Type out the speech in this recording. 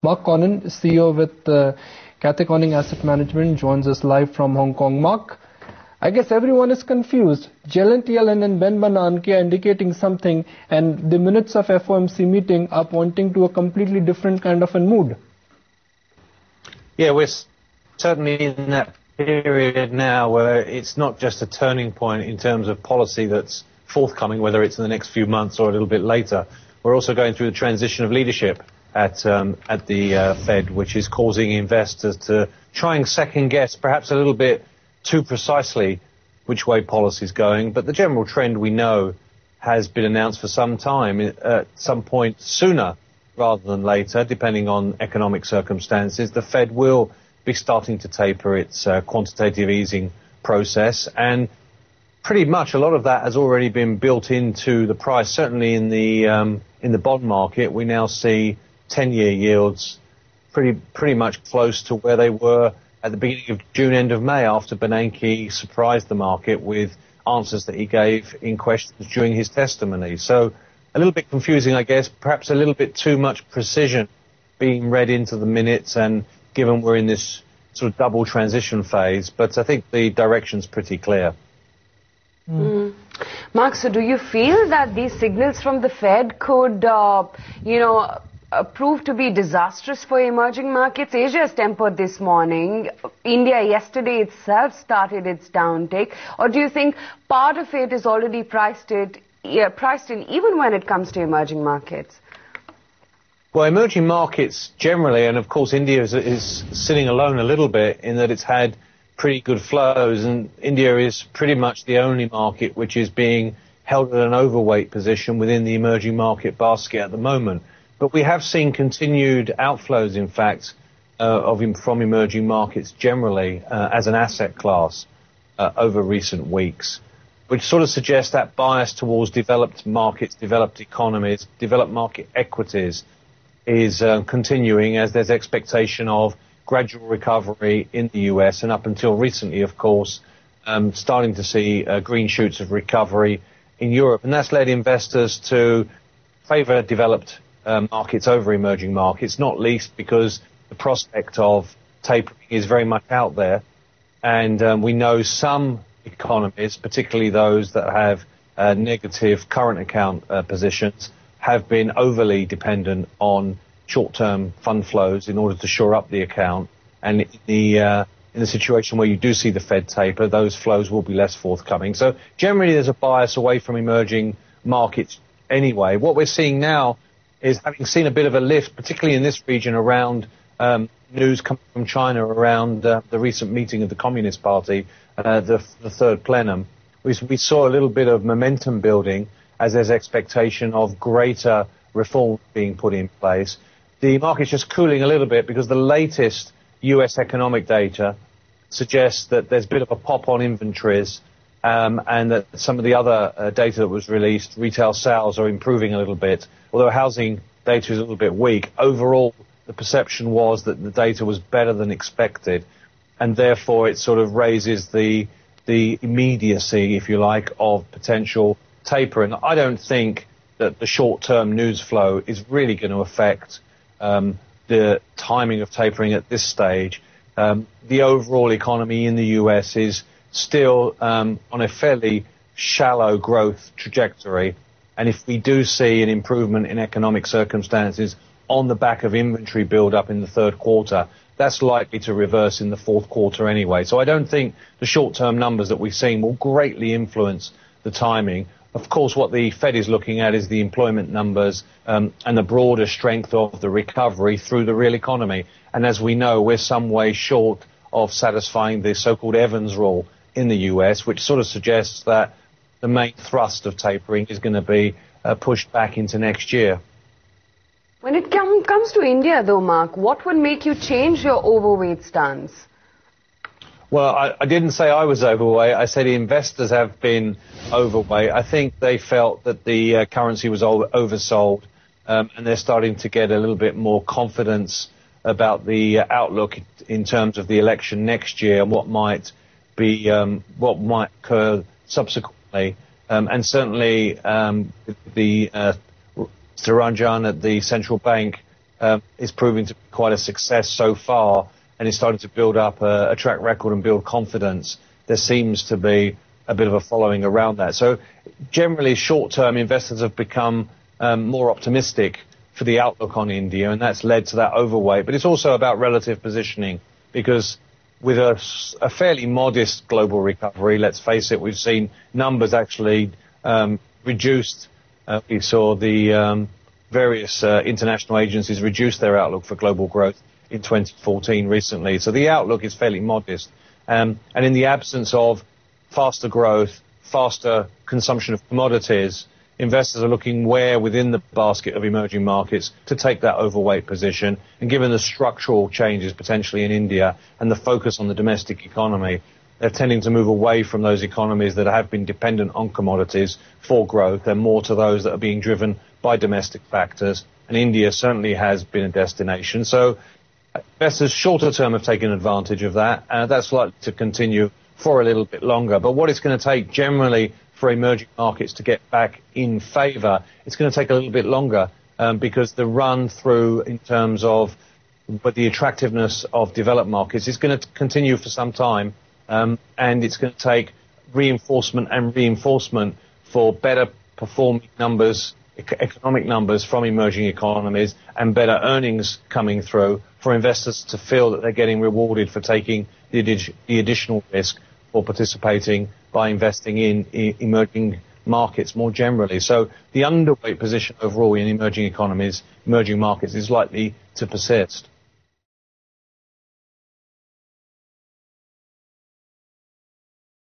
Mark Konyn, CEO with Kanhaiya Asset Management, joins us live from Hong Kong. Mark, I guess everyone is confused. Janet Yellen and Ben Bernanke are indicating something, and the minutes of FOMC meeting are pointing to a completely different kind of a mood. Yeah, we're certainly in that period now where it's not just a turning point in terms of policy that's forthcoming, whether it's in the next few months or a little bit later. We're also going through the transition of leadership at the Fed, which is causing investors to try and second guess, perhaps a little bit too precisely, which way policy is going. But the general trend we know has been announced for some time, at some point sooner rather than later, depending on economic circumstances. The Fed will be starting to taper its quantitative easing process, and pretty much a lot of that has already been built into the price. Certainly in the bond market, we now see 10-year yields pretty much close to where they were at the beginning of June, end of May, after Bernanke surprised the market with answers that he gave in questions during his testimony. So a little bit confusing, I guess, perhaps a little bit too much precision being read into the minutes, and given we're in this sort of double transition phase, but I think the direction's pretty clear. Mark, so do you feel that these signals from the Fed could, prove to be disastrous for emerging markets? Asia has tempered this morning. India yesterday itself started its downtick. Or do you think part of it is already priced in, even when it comes to emerging markets? Well, emerging markets generally, and of course India is sitting alone a little bit in that it's had pretty good flows, and India is pretty much the only market which is being held at an overweight position within the emerging market basket at the moment. But we have seen continued outflows, in fact, from emerging markets generally as an asset class over recent weeks, which sort of suggests that bias towards developed markets, developed economies, developed market equities is continuing, as there's expectation of gradual recovery in the US, and up until recently, of course, starting to see green shoots of recovery in Europe. And that's led investors to favor developed markets over emerging markets, not least because the prospect of tapering is very much out there. And we know some economies, particularly those that have negative current account positions, have been overly dependent on short-term fund flows in order to shore up the account. And in the situation where you do see the Fed taper, those flows will be less forthcoming. So generally there's a bias away from emerging markets anyway. What we're seeing now is, having seen a bit of a lift, particularly in this region, around news coming from China around the recent meeting of the Communist Party, the third plenum, we saw a little bit of momentum building as there's expectation of greater reform being put in place. The market's just cooling a little bit because the latest US economic data suggests that there's a bit of a pop on inventories, and that some of the other data that was released, retail sales, are improving a little bit. Although housing data is a little bit weak, overall the perception was that the data was better than expected, and therefore it sort of raises the immediacy, if you like, of potential tapering. I don't think that the short-term news flow is really going to affect the timing of tapering at this stage. The overall economy in the US is still on a fairly shallow growth trajectory, and if we do see an improvement in economic circumstances on the back of inventory build-up in the third quarter, that's likely to reverse in the fourth quarter anyway. So I don't think the short-term numbers that we've seen will greatly influence the timing. Of course, what the Fed is looking at is the employment numbers and the broader strength of the recovery through the real economy. And as we know, we're some way short of satisfying the so-called Evans rule in the US, which sort of suggests that the main thrust of tapering is going to be pushed back into next year. When it comes to India, though, Mark, what would make you change your overweight stance? Well, I didn't say I was overweight. I said investors have been overweight. I think they felt that the currency was oversold, and they're starting to get a little bit more confidence about the outlook in terms of the election next year and what might occur subsequently. And certainly the Sir Ranjan at the central bank is proving to be quite a success so far and is starting to build up a track record and build confidence. There seems to be a bit of a following around that. So generally, short-term investors have become more optimistic for the outlook on India, and that's led to that overweight. But it's also about relative positioning, because with a fairly modest global recovery, let's face it, we've seen numbers actually reduced. We saw the various international agencies reduce their outlook for global growth in 2014 recently. So the outlook is fairly modest. And in the absence of faster growth, faster consumption of commodities, investors are looking where within the basket of emerging markets to take that overweight position. And given the structural changes potentially in India and the focus on the domestic economy, they're tending to move away from those economies that have been dependent on commodities for growth and more to those that are being driven by domestic factors. And India certainly has been a destination. So investors shorter term have taken advantage of that. That's likely to continue for a little bit longer. But what it's going to take generally for emerging markets to get back in favour, it's going to take a little bit longer because the run through in terms of the attractiveness of developed markets is going to continue for some time, and it's going to take reinforcement for better performing numbers, economic numbers from emerging economies, and better earnings coming through for investors to feel that they're getting rewarded for taking the additional risk for participating by investing in emerging markets more generally. So the underweight position overall in emerging economies, emerging markets, is likely to persist.